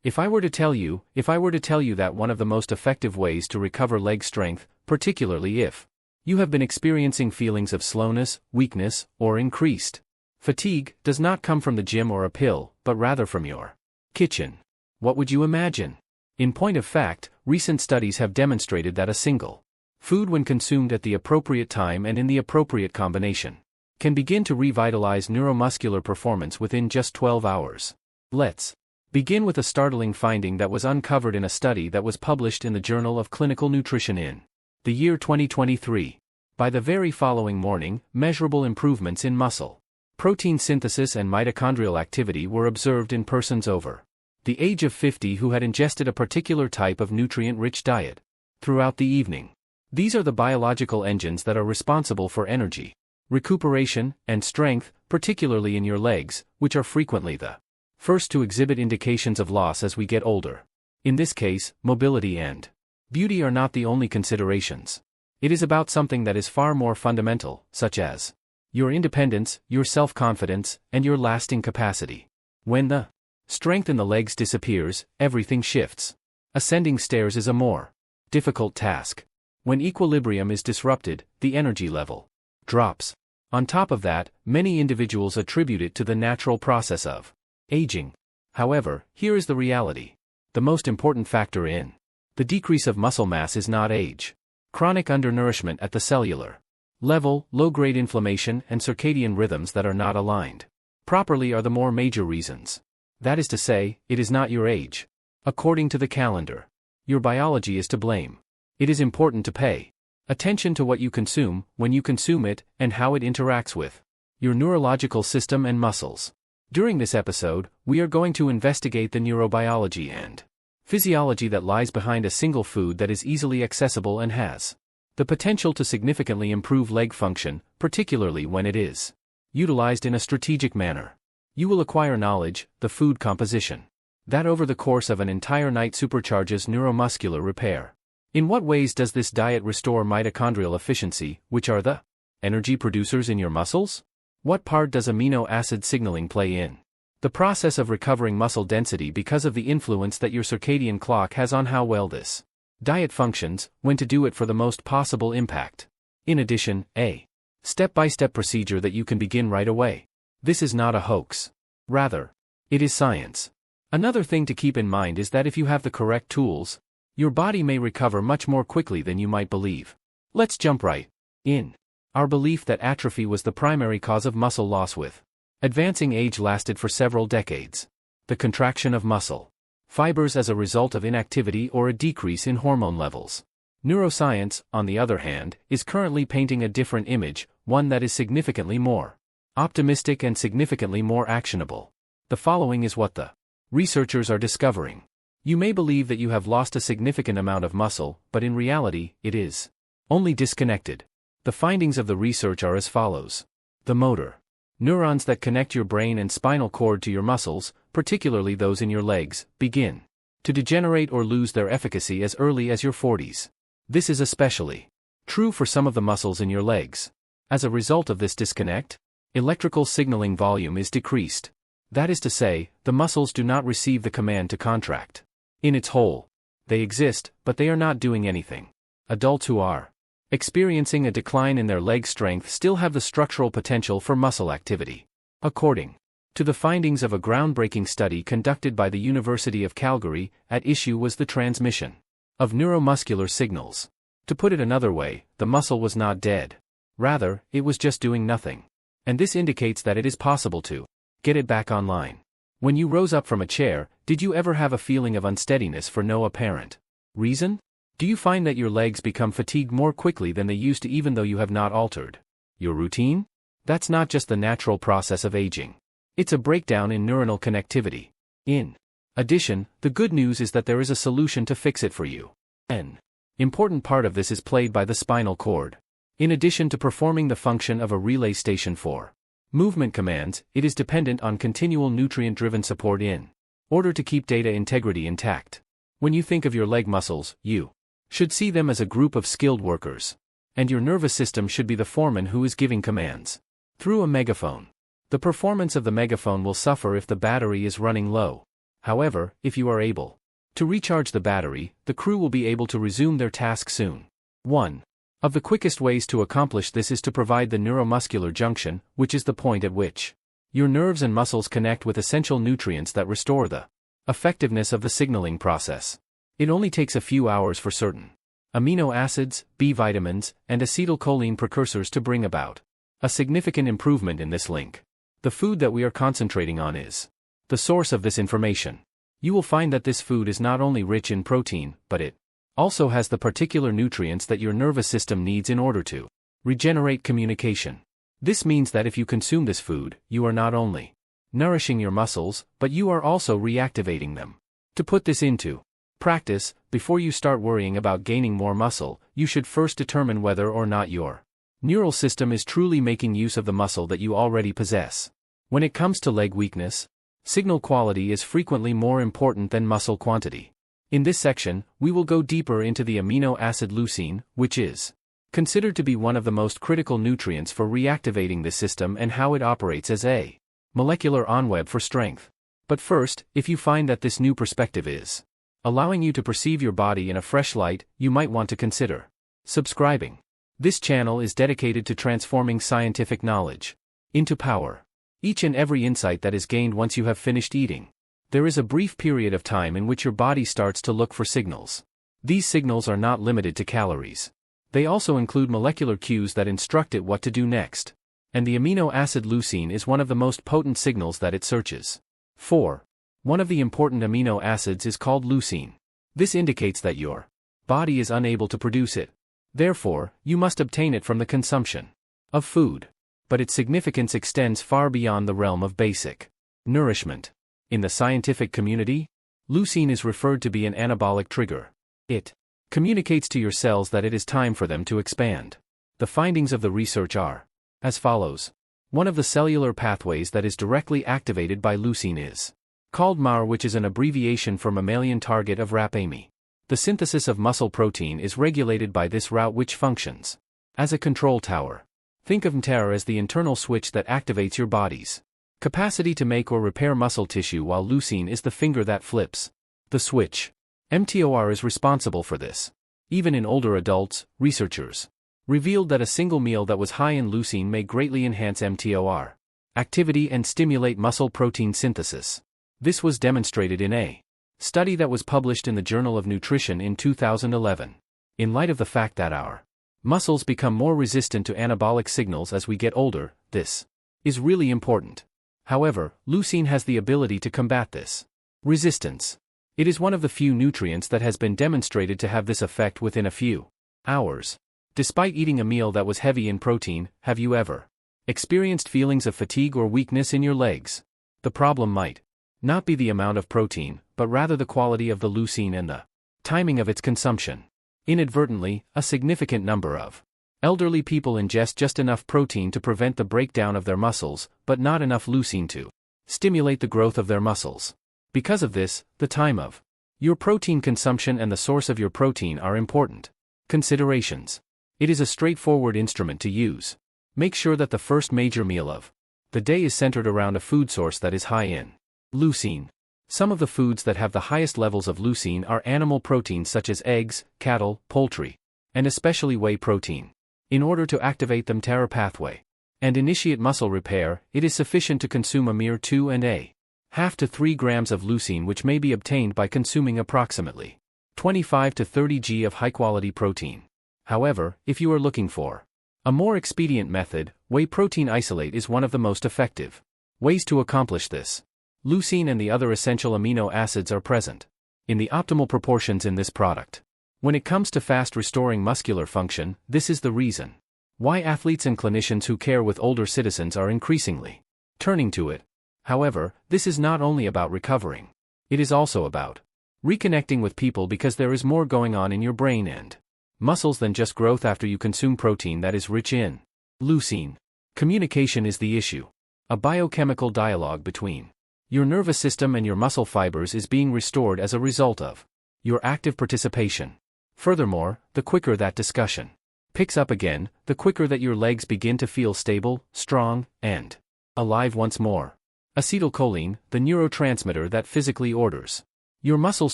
If I were to tell you that one of the most effective ways to recover leg strength, particularly if you have been experiencing feelings of slowness, weakness, or increased fatigue, does not come from the gym or a pill, but rather from your kitchen, what would you imagine? In point of fact, recent studies have demonstrated that a single food, when consumed at the appropriate time and in the appropriate combination, can begin to revitalize neuromuscular performance within just 12 hours. Let's begin with a startling finding that was uncovered in a study that was published in the Journal of Clinical Nutrition in the year 2023. By the very following morning, measurable improvements in muscle protein synthesis and mitochondrial activity were observed in persons over the age of 50 who had ingested a particular type of nutrient-rich diet throughout the evening. These are the biological engines that are responsible for energy, recuperation, and strength, particularly in your legs, which are frequently the first to exhibit indications of loss as we get older. In this case, mobility and beauty are not the only considerations. It is about something that is far more fundamental, such as your independence, your self-confidence, and your lasting capacity. When the strength in the legs disappears, everything shifts. Ascending stairs is a more difficult task. When equilibrium is disrupted, the energy level drops. On top of that, many individuals attribute it to the natural process of aging. However, here is the reality. The most important factor in the decrease of muscle mass is not age. Chronic undernourishment at the cellular level, low-grade inflammation, and circadian rhythms that are not aligned properly are the more major reasons. That is to say, it is not your age. According to the calendar, your biology is to blame. It is important to pay attention to what you consume, when you consume it, and how it interacts with your neurological system and muscles. During this episode, we are going to investigate the neurobiology and physiology that lies behind a single food that is easily accessible and has the potential to significantly improve leg function, particularly when it is utilized in a strategic manner. You will acquire knowledge, the food composition, that over the course of an entire night supercharges neuromuscular repair. In what ways does this diet restore mitochondrial efficiency, which are the energy producers in your muscles? What part does amino acid signaling play in the process of recovering muscle density because of the influence that your circadian clock has on how well this diet functions, when to do it for the most possible impact? In addition, a step-by-step procedure that you can begin right away. This is not a hoax. Rather, it is science. Another thing to keep in mind is that if you have the correct tools, your body may recover much more quickly than you might believe. Let's jump right in. Our belief that atrophy was the primary cause of muscle loss with advancing age lasted for several decades. The contraction of muscle fibers as a result of inactivity or a decrease in hormone levels. Neuroscience, on the other hand, is currently painting a different image, one that is significantly more optimistic and significantly more actionable. The following is what the researchers are discovering. You may believe that you have lost a significant amount of muscle, but in reality, it is only disconnected. The findings of the research are as follows. The motor neurons that connect your brain and spinal cord to your muscles, particularly those in your legs, begin to degenerate or lose their efficacy as early as your 40s. This is especially true for some of the muscles in your legs. As a result of this disconnect, electrical signaling volume is decreased. That is to say, the muscles do not receive the command to contract. In its whole, they exist, but they are not doing anything. Adults who are experiencing a decline in their leg strength still have the structural potential for muscle activity. According to the findings of a groundbreaking study conducted by the University of Calgary, at issue was the transmission of neuromuscular signals. To put it another way, the muscle was not dead. Rather, it was just doing nothing. And this indicates that it is possible to get it back online. When you rose up from a chair, did you ever have a feeling of unsteadiness for no apparent reason? Do you find that your legs become fatigued more quickly than they used to even though you have not altered your routine? That's not just the natural process of aging. It's a breakdown in neuronal connectivity. In addition, the good news is that there is a solution to fix it for you. An important part of this is played by the spinal cord. In addition to performing the function of a relay station for movement commands, it is dependent on continual nutrient-driven support in order to keep data integrity intact. When you think of your leg muscles, you should see them as a group of skilled workers. And your nervous system should be the foreman who is giving commands through a megaphone. The performance of the megaphone will suffer if the battery is running low. However, if you are able to recharge the battery, the crew will be able to resume their task soon. 1 of the quickest ways to accomplish this is to provide the neuromuscular junction, which is the point at which your nerves and muscles connect with essential nutrients that restore the effectiveness of the signaling process. It only takes a few hours for certain amino acids, B vitamins, and acetylcholine precursors to bring about a significant improvement in this link. The food that we are concentrating on is the source of this information. You will find that this food is not only rich in protein, but it also has the particular nutrients that your nervous system needs in order to regenerate communication. This means that if you consume this food, you are not only nourishing your muscles, but you are also reactivating them. To put this into practice, before you start worrying about gaining more muscle, you should first determine whether or not your neural system is truly making use of the muscle that you already possess. When it comes to leg weakness, signal quality is frequently more important than muscle quantity. In this section, we will go deeper into the amino acid leucine, which is considered to be one of the most critical nutrients for reactivating the system and how it operates as a molecular onweb for strength. But first, if you find that this new perspective is allowing you to perceive your body in a fresh light, you might want to consider subscribing. This channel is dedicated to transforming scientific knowledge into power. Each and every insight that is gained once you have finished eating. There is a brief period of time in which your body starts to look for signals. These signals are not limited to calories. They also include molecular cues that instruct it what to do next. And the amino acid leucine is one of the most potent signals that it searches for. One of the important amino acids is called leucine. This indicates that your body is unable to produce it. Therefore, you must obtain it from the consumption of food. But its significance extends far beyond the realm of basic nourishment. In the scientific community, leucine is referred to be an anabolic trigger. It communicates to your cells that it is time for them to expand. The findings of the research are as follows. One of the cellular pathways that is directly activated by leucine is called MAR, which is an abbreviation for mammalian target of rapamine. The synthesis of muscle protein is regulated by this route, which functions as a control tower. Think of mTOR as the internal switch that activates your body's capacity to make or repair muscle tissue, while leucine is the finger that flips the switch. mTOR is responsible for this. Even in older adults, researchers revealed that a single meal that was high in leucine may greatly enhance mTOR activity and stimulate muscle protein synthesis. This was demonstrated in a study that was published in the Journal of Nutrition in 2011. In light of the fact that our muscles become more resistant to anabolic signals as we get older, this is really important. However, leucine has the ability to combat this resistance. It is one of the few nutrients that has been demonstrated to have this effect within a few hours. Despite eating a meal that was heavy in protein, have you ever experienced feelings of fatigue or weakness in your legs? The problem might not be the amount of protein, but rather the quality of the leucine and the timing of its consumption. Inadvertently, a significant number of elderly people ingest just enough protein to prevent the breakdown of their muscles, but not enough leucine to stimulate the growth of their muscles. Because of this, the time of your protein consumption and the source of your protein are important considerations. It is a straightforward instrument to use. Make sure that the first major meal of the day is centered around a food source that is high in leucine. Some of the foods that have the highest levels of leucine are animal proteins such as eggs, cattle, poultry, and especially whey protein. In order to activate the mTOR pathway and initiate muscle repair, it is sufficient to consume a mere 2.5 to 3 grams of leucine, which may be obtained by consuming approximately 25 to 30 g of high-quality protein. However, if you are looking for a more expedient method, whey protein isolate is one of the most effective ways to accomplish this. Leucine and the other essential amino acids are present in the optimal proportions in this product. When it comes to fast restoring muscular function, this is the reason why athletes and clinicians who care with older citizens are increasingly turning to it. However, this is not only about recovering. It is also about reconnecting with people, because there is more going on in your brain and muscles than just growth after you consume protein that is rich in leucine. Communication is the issue. A biochemical dialogue between your nervous system and your muscle fibers is being restored as a result of your active participation. Furthermore, the quicker that discussion picks up again, the quicker that your legs begin to feel stable, strong, and alive once more. Acetylcholine, the neurotransmitter that physically orders your muscles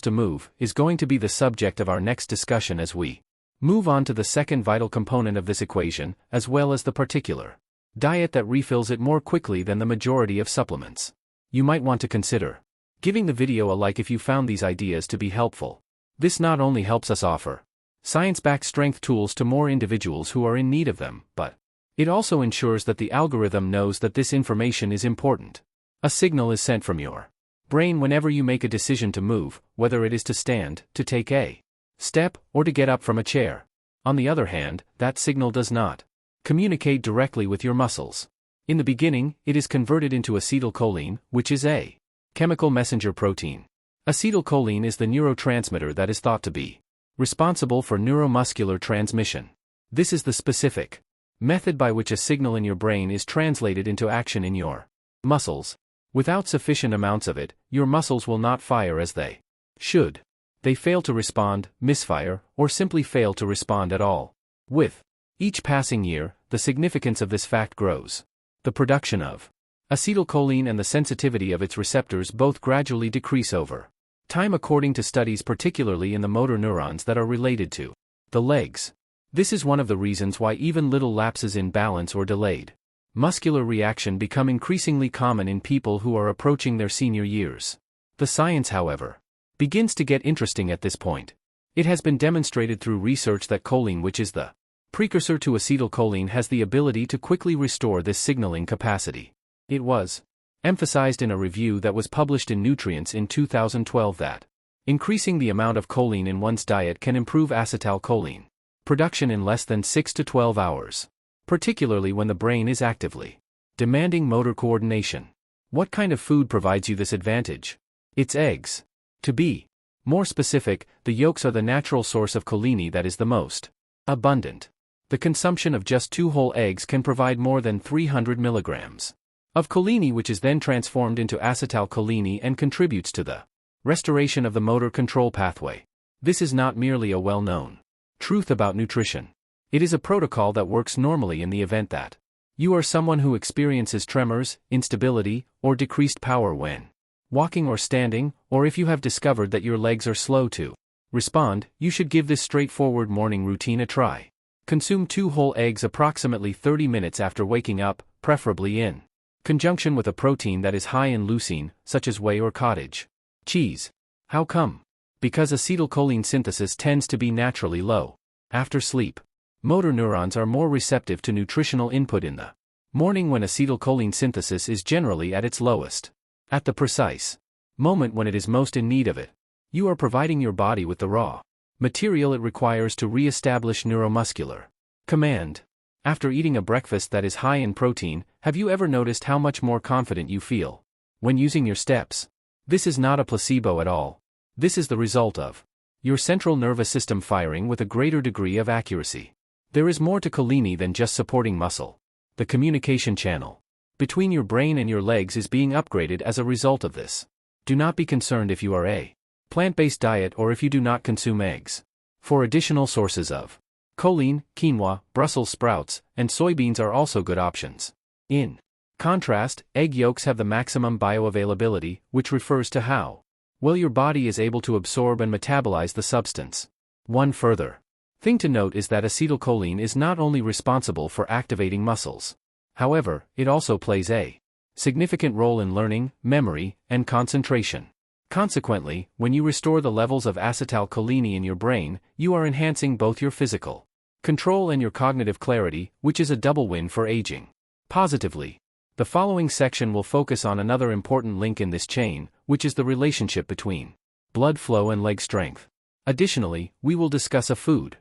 to move, is going to be the subject of our next discussion as we move on to the second vital component of this equation, as well as the particular diet that refills it more quickly than the majority of supplements. You might want to consider giving the video a like if you found these ideas to be helpful. This not only helps us offer science-backed strength tools to more individuals who are in need of them, but it also ensures that the algorithm knows that this information is important. A signal is sent from your brain whenever you make a decision to move, whether it is to stand, to take a step, or to get up from a chair. On the other hand, that signal does not communicate directly with your muscles. In the beginning, it is converted into acetylcholine, which is a chemical messenger protein. Acetylcholine is the neurotransmitter that is thought to be responsible for neuromuscular transmission. This is the specific method by which a signal in your brain is translated into action in your muscles. Without sufficient amounts of it, your muscles will not fire as they should. They fail to respond, misfire, or simply fail to respond at all. With each passing year, the significance of this fact grows. The production of acetylcholine and the sensitivity of its receptors both gradually decrease over time according to studies particularly in the motor neurons that are related to the legs. This is one of the reasons why even little lapses in balance or delayed muscular reaction become increasingly common in people who are approaching their senior years. The science, however, begins to get interesting at this point. It has been demonstrated through research that choline, which is the precursor to acetylcholine, has the ability to quickly restore this signaling capacity. It was emphasized in a review that was published in Nutrients in 2012 that increasing the amount of choline in one's diet can improve acetylcholine production in less than 6 to 12 hours. Particularly when the brain is actively demanding motor coordination. What kind of food provides you this advantage? It's eggs. To be more specific, the yolks are the natural source of choline that is the most abundant. The consumption of just 2 whole eggs can provide more than 300 milligrams of choline, which is then transformed into acetylcholine and contributes to the restoration of the motor control pathway. This is not merely a well-known truth about nutrition. It is a protocol that works normally in the event that you are someone who experiences tremors, instability, or decreased power when walking or standing, or if you have discovered that your legs are slow to respond. You should give this straightforward morning routine a try. Consume 2 whole eggs approximately 30 minutes after waking up, preferably in conjunction with a protein that is high in leucine, such as whey or cottage cheese. How come? Because acetylcholine synthesis tends to be naturally low after sleep. Motor neurons are more receptive to nutritional input in the morning when acetylcholine synthesis is generally at its lowest. At the precise moment when it is most in need of it, you are providing your body with the raw material it requires to re-establish neuromuscular command. After eating a breakfast that is high in protein, have you ever noticed how much more confident you feel when using your steps? This is not a placebo at all. This is the result of your central nervous system firing with a greater degree of accuracy. There is more to choline than just supporting muscle. The communication channel between your brain and your legs is being upgraded as a result of this. Do not be concerned if you are a plant-based diet or if you do not consume eggs. For additional sources of choline, quinoa, Brussels sprouts, and soybeans are also good options. In contrast, egg yolks have the maximum bioavailability, which refers to how well your body is able to absorb and metabolize the substance. One further thing to note is that acetylcholine is not only responsible for activating muscles. However, it also plays a significant role in learning, memory, and concentration. Consequently, when you restore the levels of acetylcholine in your brain, you are enhancing both your physical control and your cognitive clarity, which is a double win for aging positively. The following section will focus on another important link in this chain, which is the relationship between blood flow and leg strength. Additionally, we will discuss a food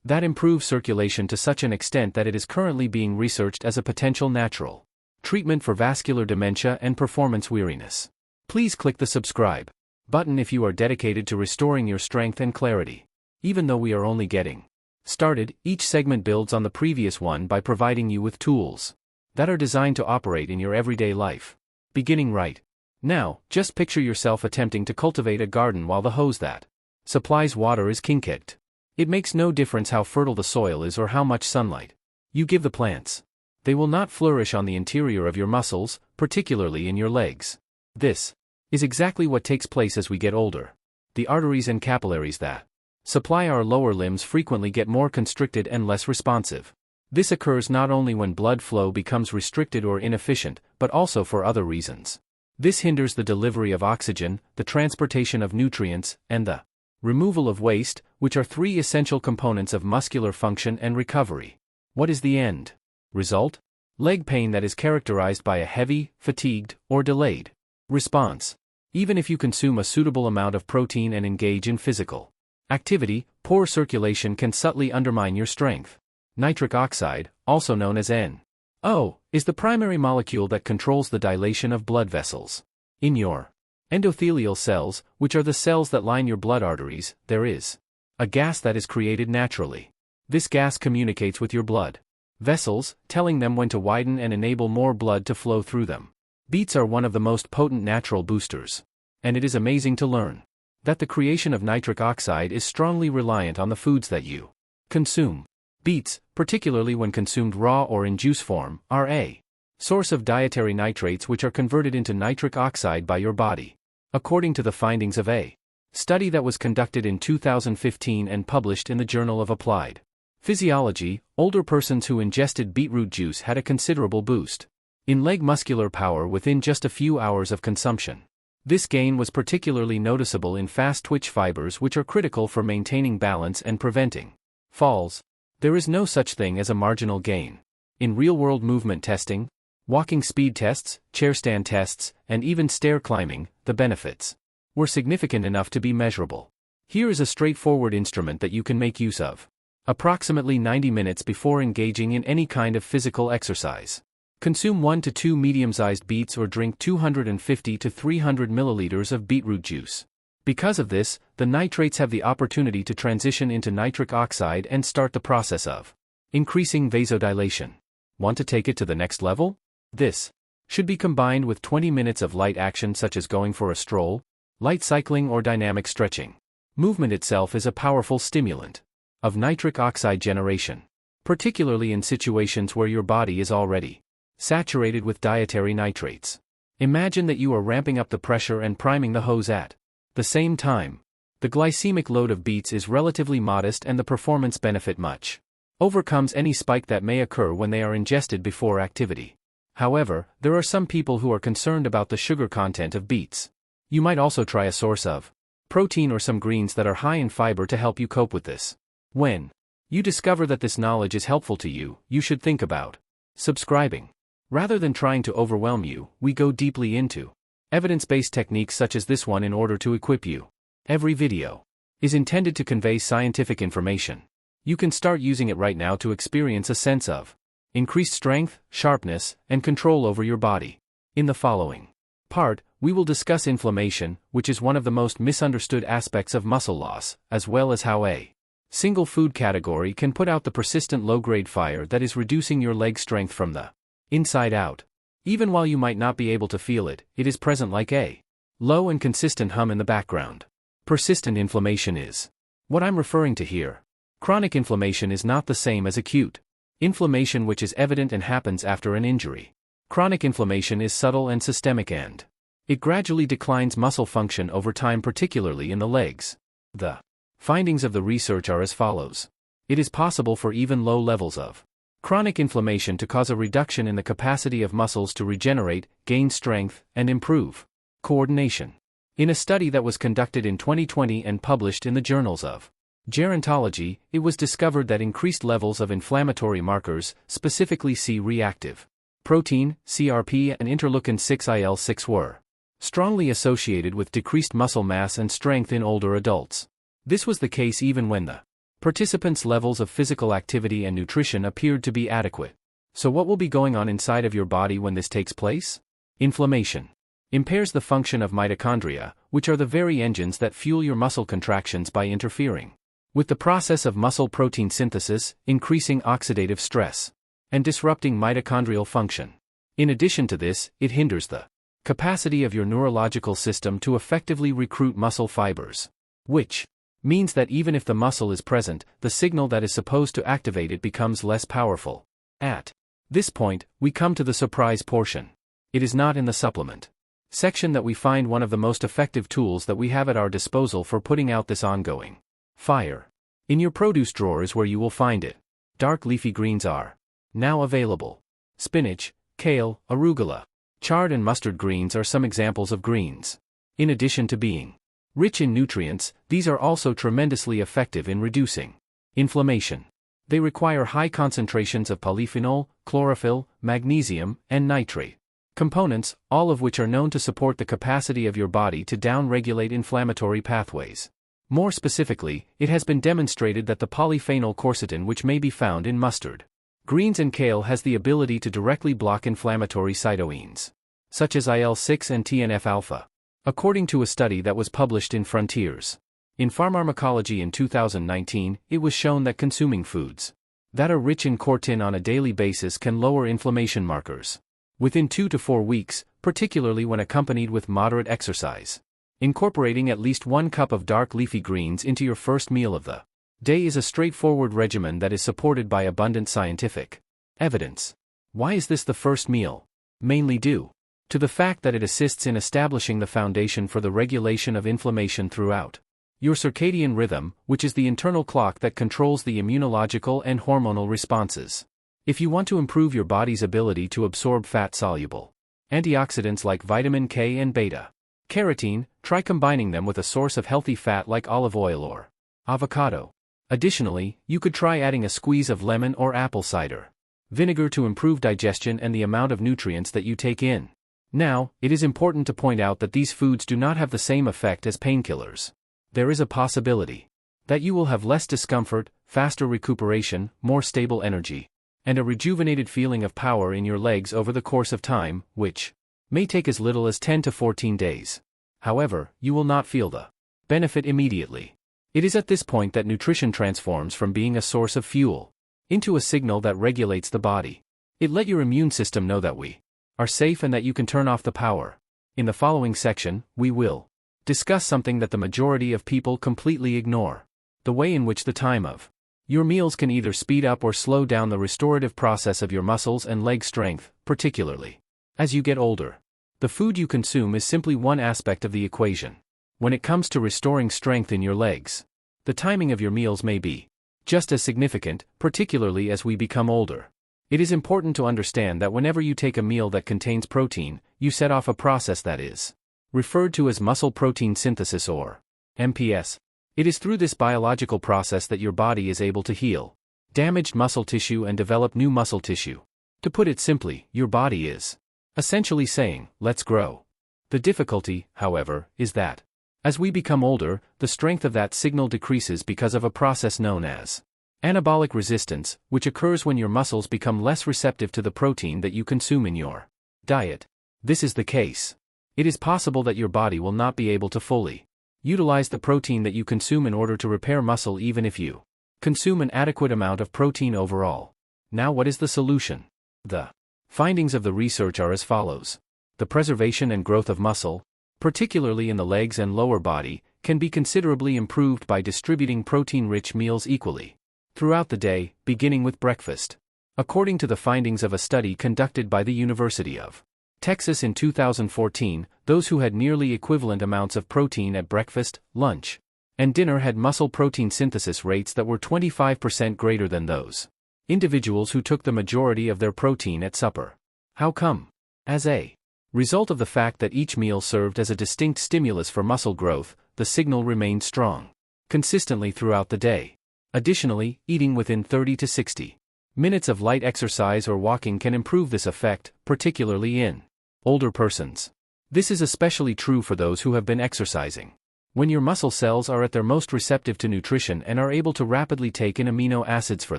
that improves circulation to such an extent that it is currently being researched as a potential natural treatment for vascular dementia and performance weariness. Please click the subscribe button if you are dedicated to restoring your strength and clarity. Even though we are only getting started, each segment builds on the previous one by providing you with tools that are designed to operate in your everyday life. Beginning right now, just picture yourself attempting to cultivate a garden while the hose that supplies water is kinked. It makes no difference how fertile the soil is or how much sunlight you give the plants. They will not flourish on the interior of your muscles, particularly in your legs. This is exactly what takes place as we get older. The arteries and capillaries that supply our lower limbs frequently get more constricted and less responsive. This occurs not only when blood flow becomes restricted or inefficient, but also for other reasons. This hinders the delivery of oxygen, the transportation of nutrients, and the removal of waste, which are three essential components of muscular function and recovery. What is the end result? Leg pain that is characterized by a heavy, fatigued, or delayed response. Even if you consume a suitable amount of protein and engage in physical activity, poor circulation can subtly undermine your strength. Nitric oxide, also known as NO, is the primary molecule that controls the dilation of blood vessels. In your endothelial cells, which are the cells that line your blood arteries, there is a gas that is created naturally. This gas communicates with your blood vessels, telling them when to widen and enable more blood to flow through them. Beets are one of the most potent natural boosters. And it is amazing to learn that the creation of nitric oxide is strongly reliant on the foods that you consume. Beets, particularly when consumed raw or in juice form, are a source of dietary nitrates which are converted into nitric oxide by your body. According to the findings of a study that was conducted in 2015 and published in the Journal of Applied Physiology, older persons who ingested beetroot juice had a considerable boost in leg muscular power within just a few hours of consumption. This gain was particularly noticeable in fast twitch fibers, which are critical for maintaining balance and preventing falls. There is no such thing as a marginal gain. In real-world movement testing, walking speed tests, chair stand tests, and even stair climbing, the benefits were significant enough to be measurable. Here is a straightforward instrument that you can make use of. Approximately 90 minutes before engaging in any kind of physical exercise, consume 1 to 2 medium-sized beets or drink 250 to 300 milliliters of beetroot juice. Because of this, the nitrates have the opportunity to transition into nitric oxide and start the process of increasing vasodilation. Want to take it to the next level? This should be combined with 20 minutes of light action such as going for a stroll, light cycling or dynamic stretching. Movement itself is a powerful stimulant of nitric oxide generation, particularly in situations where your body is already saturated with dietary nitrates. Imagine that you are ramping up the pressure and priming the hose at the same time. The glycemic load of beets is relatively modest and the performance benefit much overcomes any spike that may occur when they are ingested before activity. However, there are some people who are concerned about the sugar content of beets. You might also try a source of protein or some greens that are high in fiber to help you cope with this. When you discover that this knowledge is helpful to you, you should think about subscribing. Rather than trying to overwhelm you, we go deeply into evidence-based techniques such as this one in order to equip you. Every video is intended to convey scientific information. You can start using it right now to experience a sense of increased strength, sharpness, and control over your body. In the following part, we will discuss inflammation, which is one of the most misunderstood aspects of muscle loss, as well as how a single food category can put out the persistent low-grade fire that is reducing your leg strength from the inside out. Even while you might not be able to feel it, it is present like a low and consistent hum in the background. Persistent inflammation is what I'm referring to here. Chronic inflammation is not the same as acute inflammation, which is evident and happens after an injury. Chronic inflammation is subtle and systemic, and it gradually declines muscle function over time, particularly in the legs. The findings of the research are as follows. It is possible for even low levels of chronic inflammation to cause a reduction in the capacity of muscles to regenerate, gain strength, and improve coordination. In a study that was conducted in 2020 and published in the journals of gerontology, it was discovered that increased levels of inflammatory markers, specifically C-reactive protein, CRP, and interleukin-6 IL-6 were strongly associated with decreased muscle mass and strength in older adults. This was the case even when the participants' levels of physical activity and nutrition appeared to be adequate. So what will be going on inside of your body when this takes place? Inflammation impairs the function of mitochondria, which are the very engines that fuel your muscle contractions, by interfering with the process of muscle protein synthesis, increasing oxidative stress, and disrupting mitochondrial function. In addition to this, it hinders the capacity of your neurological system to effectively recruit muscle fibers, which means that even if the muscle is present, the signal that is supposed to activate it becomes less powerful. At This point, we come to the surprise portion. It is not in the supplement section that we find one of the most effective tools that we have at our disposal for putting out this ongoing fire. In your produce drawer is where you will find it. Dark leafy greens are now available. Spinach, kale, arugula, chard and mustard greens are some examples of greens. In addition to being rich in nutrients, these are also tremendously effective in reducing inflammation. They require high concentrations of polyphenol, chlorophyll, magnesium, and nitrate components, all of which are known to support the capacity of your body to down-regulate inflammatory pathways. More specifically, it has been demonstrated that the polyphenol quercetin which may be found in mustard, greens and kale has the ability to directly block inflammatory cytoines, such as IL-6 and TNF-alpha. According to a study that was published in Frontiers in Pharmacology in 2019, it was shown that consuming foods that are rich in quercetin on a daily basis can lower inflammation markers within 2 to 4 weeks, particularly when accompanied with moderate exercise. Incorporating at least 1 cup of dark leafy greens into your first meal of the day is a straightforward regimen that is supported by abundant scientific evidence. Why is this the first meal? Mainly due to the fact that it assists in establishing the foundation for the regulation of inflammation throughout your circadian rhythm, which is the internal clock that controls the immunological and hormonal responses. If you want to improve your body's ability to absorb fat-soluble antioxidants like vitamin K and beta-carotene, try combining them with a source of healthy fat like olive oil or avocado. Additionally, you could try adding a squeeze of lemon or apple cider vinegar to improve digestion and the amount of nutrients that you take in. Now, it is important to point out that these foods do not have the same effect as painkillers. There is a possibility that you will have less discomfort, faster recuperation, more stable energy, and a rejuvenated feeling of power in your legs over the course of time, which may take as little as 10 to 14 days. However, you will not feel the benefit immediately. It is at this point that nutrition transforms from being a source of fuel into a signal that regulates the body. It let your immune system know that we are safe and that you can turn off the power. In the following section, we will discuss something that the majority of people completely ignore: the way in which the time of your meals can either speed up or slow down the restorative process of your muscles and leg strength, particularly as you get older. The food you consume is simply one aspect of the equation. When it comes to restoring strength in your legs, the timing of your meals may be just as significant, particularly as we become older. It is important to understand that whenever you take a meal that contains protein, you set off a process that is referred to as muscle protein synthesis or MPS. It is through this biological process that your body is able to heal damaged muscle tissue and develop new muscle tissue. To put it simply, your body is essentially saying, "Let's grow." The difficulty, however, is that as we become older, the strength of that signal decreases because of a process known as anabolic resistance, which occurs when your muscles become less receptive to the protein that you consume in your diet. This is the case. It is possible that your body will not be able to fully utilize the protein that you consume in order to repair muscle even if you consume an adequate amount of protein overall. Now, what is the solution? The findings of the research are as follows. The preservation and growth of muscle, particularly in the legs and lower body, can be considerably improved by distributing protein-rich meals equally throughout the day, beginning with breakfast. According to the findings of a study conducted by the University of Texas in 2014, those who had nearly equivalent amounts of protein at breakfast, lunch, and dinner had muscle protein synthesis rates that were 25% greater than those individuals who took the majority of their protein at supper. How come? As a result of the fact that each meal served as a distinct stimulus for muscle growth, the signal remained strong consistently throughout the day. Additionally, eating within 30 to 60 minutes of light exercise or walking can improve this effect, particularly in older persons. This is especially true for those who have been exercising. When your muscle cells are at their most receptive to nutrition and are able to rapidly take in amino acids for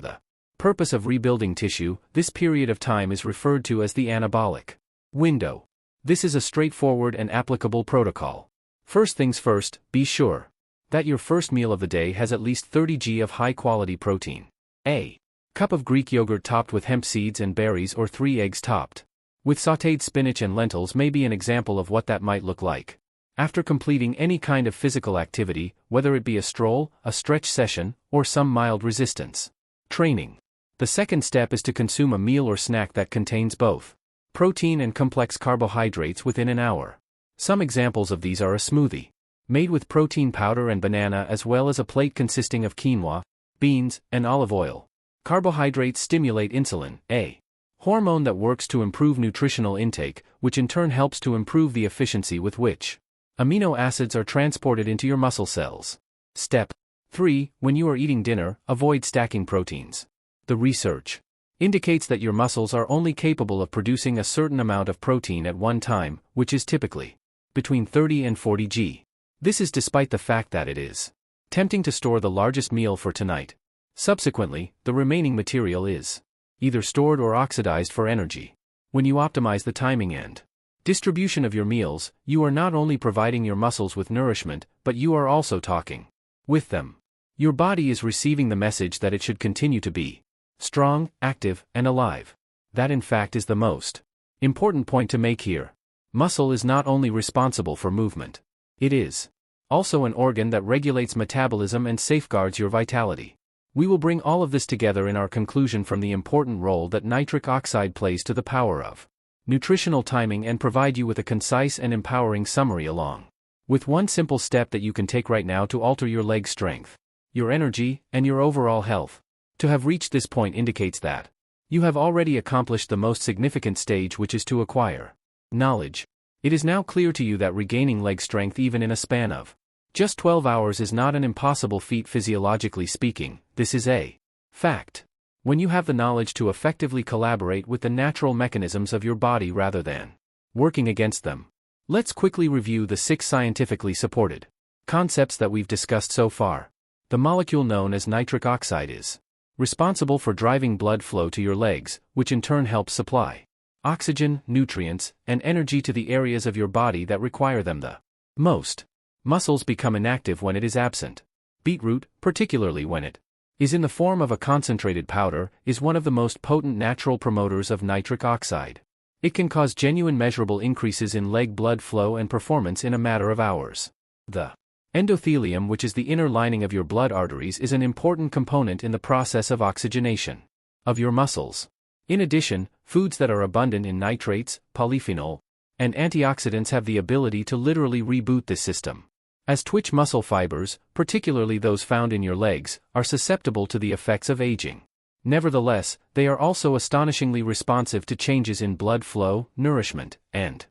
the purpose of rebuilding tissue, this period of time is referred to as the anabolic window. This is a straightforward and applicable protocol. First things first, be sure that your first meal of the day has at least 30 g of high-quality protein. A cup of Greek yogurt topped with hemp seeds and berries or 3 eggs topped with sautéed spinach and lentils may be an example of what that might look like. After completing any kind of physical activity, whether it be a stroll, a stretch session, or some mild resistance training, The second step is to consume a meal or snack that contains both protein and complex carbohydrates within an hour. Some examples of these are a smoothie made with protein powder and banana, as well as a plate consisting of quinoa, beans, and olive oil. Carbohydrates stimulate insulin, a hormone that works to improve nutritional intake, which in turn helps to improve the efficiency with which amino acids are transported into your muscle cells. Step 3. When you are eating dinner, avoid stacking proteins. The research indicates that your muscles are only capable of producing a certain amount of protein at one time, which is typically between 30 and 40 g. This is despite the fact that it is tempting to store the largest meal for tonight. Subsequently, the remaining material is either stored or oxidized for energy. When you optimize the timing and distribution of your meals, you are not only providing your muscles with nourishment, but you are also talking with them. Your body is receiving the message that it should continue to be strong, active, and alive. That in fact is the most important point to make here. Muscle is not only responsible for movement. It is also an organ that regulates metabolism and safeguards your vitality. We will bring all of this together in our conclusion from the important role that nitric oxide plays to the power of nutritional timing, and provide you with a concise and empowering summary along with one simple step that you can take right now to alter your leg strength, your energy, and your overall health. To have reached this point indicates that you have already accomplished the most significant stage, which is to acquire knowledge. It is now clear to you that regaining leg strength even in a span of just 12 hours is not an impossible feat physiologically speaking. This is a fact. When you have the knowledge to effectively collaborate with the natural mechanisms of your body rather than working against them. Let's quickly review the 6 scientifically supported concepts that we've discussed so far. The molecule known as nitric oxide is responsible for driving blood flow to your legs, which in turn helps supply oxygen, nutrients, and energy to the areas of your body that require them the most. Muscles become inactive when it is absent. Beetroot, particularly when it is in the form of a concentrated powder, is one of the most potent natural promoters of nitric oxide. It can cause genuine measurable increases in leg blood flow and performance in a matter of hours. The endothelium, which is the inner lining of your blood arteries, is an important component in the process of oxygenation of your muscles. In addition, foods that are abundant in nitrates, polyphenol, and antioxidants have the ability to literally reboot this system. As twitch muscle fibers, particularly those found in your legs, are susceptible to the effects of aging. Nevertheless, they are also astonishingly responsive to changes in blood flow, nourishment, and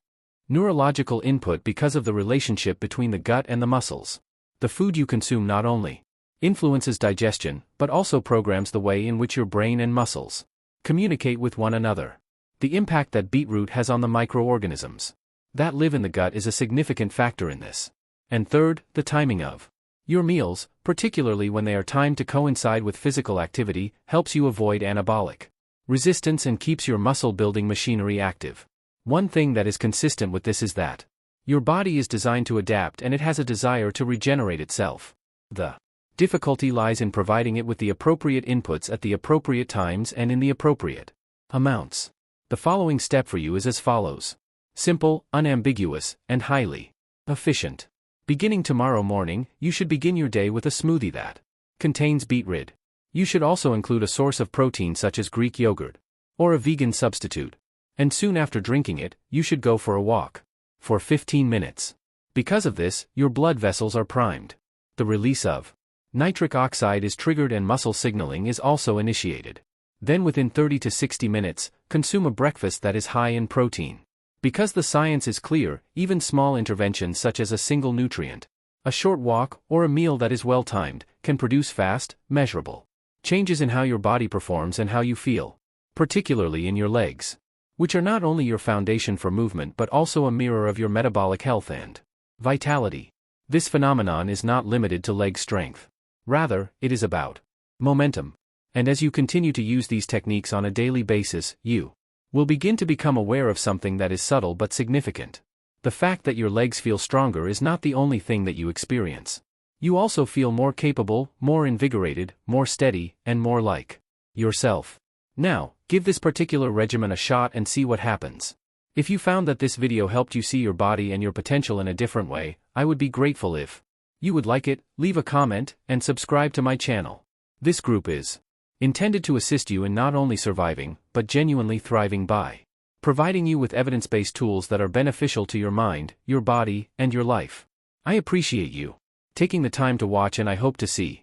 neurological input because of the relationship between the gut and the muscles. The food you consume not only influences digestion, but also programs the way in which your brain and muscles communicate with one another. The impact that beetroot has on the microorganisms that live in the gut is a significant factor in this. And third, the timing of your meals, particularly when they are timed to coincide with physical activity, helps you avoid anabolic resistance and keeps your muscle-building machinery active. One thing that is consistent with this is that your body is designed to adapt and it has a desire to regenerate itself. The difficulty lies in providing it with the appropriate inputs at the appropriate times and in the appropriate amounts. The following step for you is as follows. Simple, unambiguous, and highly efficient. Beginning tomorrow morning, you should begin your day with a smoothie that contains beetroot. You should also include a source of protein such as Greek yogurt or a vegan substitute. And soon after drinking it, you should go for a walk for 15 minutes. Because of this, your blood vessels are primed. The release of nitric oxide is triggered and muscle signaling is also initiated. Then within 30 to 60 minutes, consume a breakfast that is high in protein. Because the science is clear, even small interventions such as a single nutrient, a short walk, or a meal that is well timed, can produce fast, measurable changes in how your body performs and how you feel, particularly in your legs, which are not only your foundation for movement but also a mirror of your metabolic health and vitality. This phenomenon is not limited to leg strength. Rather, it is about momentum. And as you continue to use these techniques on a daily basis, you will begin to become aware of something that is subtle but significant. The fact that your legs feel stronger is not the only thing that you experience. You also feel more capable, more invigorated, more steady, and more like yourself. Now, give this particular regimen a shot and see what happens. If you found that this video helped you see your body and your potential in a different way, I would be grateful if you would like it, leave a comment, and subscribe to my channel. This group is intended to assist you in not only surviving, but genuinely thriving by providing you with evidence-based tools that are beneficial to your mind, your body, and your life. I appreciate you taking the time to watch, and I hope to see